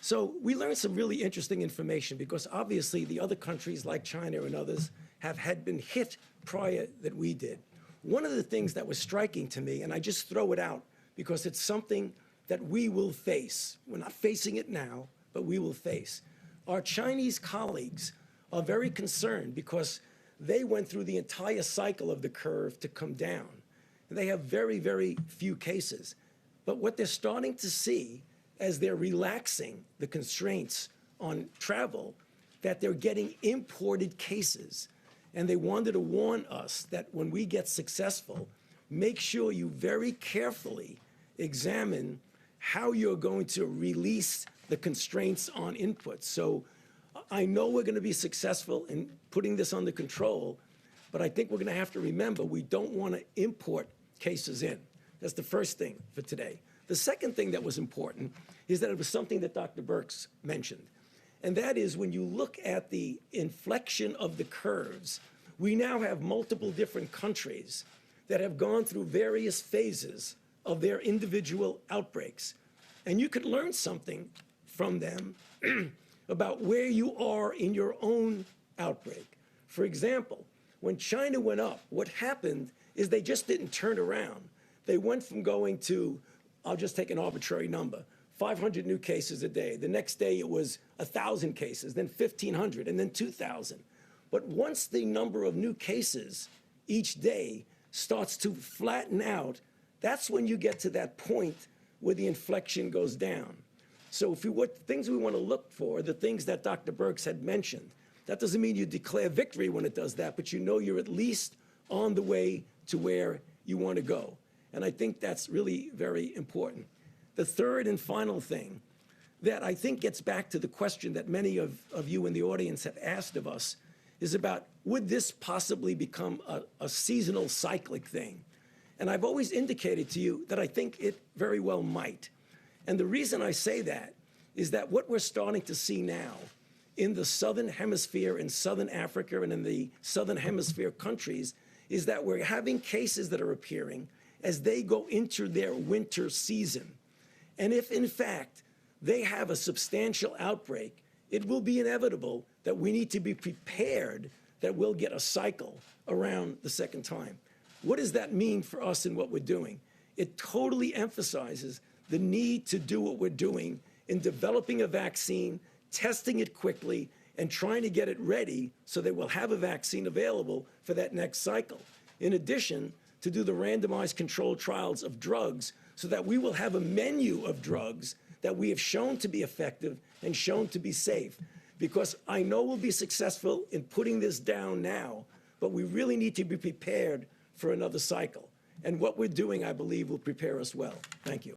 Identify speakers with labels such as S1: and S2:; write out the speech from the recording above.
S1: So we learned some really interesting information because obviously the other countries like China and others had been hit prior that we did. One of the things that was striking to me, and I just throw it out because it's something that we will face. We're not facing it now, but we will face. Our Chinese colleagues are very concerned because they went through the entire cycle of the curve to come down. And they have very, very few cases. But what they're starting to see as they're relaxing the constraints on travel, that they're getting imported cases. And they wanted to warn us that when we get successful, make sure you very carefully examine how you're going to release the constraints on inputs. So I know we're going to be successful in putting this under control, but I think we're going to have to remember we don't want to import cases in. That's the first thing for today. The second thing that was important is that it was something that Dr. Birx mentioned, and that is when you look at the inflection of the curves, we now have multiple different countries that have gone through various phases of their individual outbreaks. And you could learn something from them about where you are in your own outbreak. For example, when China went up, what happened is they just didn't turn around. They went from going to, I'll just take an arbitrary number, 500 new cases a day. The next day it was 1,000 cases, then 1,500, and then 2,000. But once the number of new cases each day starts to flatten out, that's when you get to that point where the inflection goes down. So what things we want to look for, the things that Dr. Birx had mentioned. That doesn't mean you declare victory when it does that, but you know you're at least on the way to where you want to go. And I think that's really very important. The third and final thing that I think gets back to the question that many of you in the audience have asked of us is about, would this possibly become a seasonal cyclic thing? And I've always indicated to you that I think it very well might. And the reason I say that is that what we're starting to see now in the Southern Hemisphere, in Southern Africa, and in the Southern Hemisphere countries is that we're having cases that are appearing as they go into their winter season. And if, in fact, they have a substantial outbreak, it will be inevitable that we need to be prepared that we'll get a cycle around the second time. What does that mean for us in what we're doing? It totally emphasizes the need to do what we're doing in developing a vaccine, testing it quickly, and trying to get it ready so that we'll have a vaccine available for that next cycle. In addition, to do the randomized controlled trials of drugs so that we will have a menu of drugs that we have shown to be effective and shown to be safe. Because I know we'll be successful in putting this down now, but we really need to be prepared for another cycle. And what we're doing, I believe, will prepare us well. Thank you.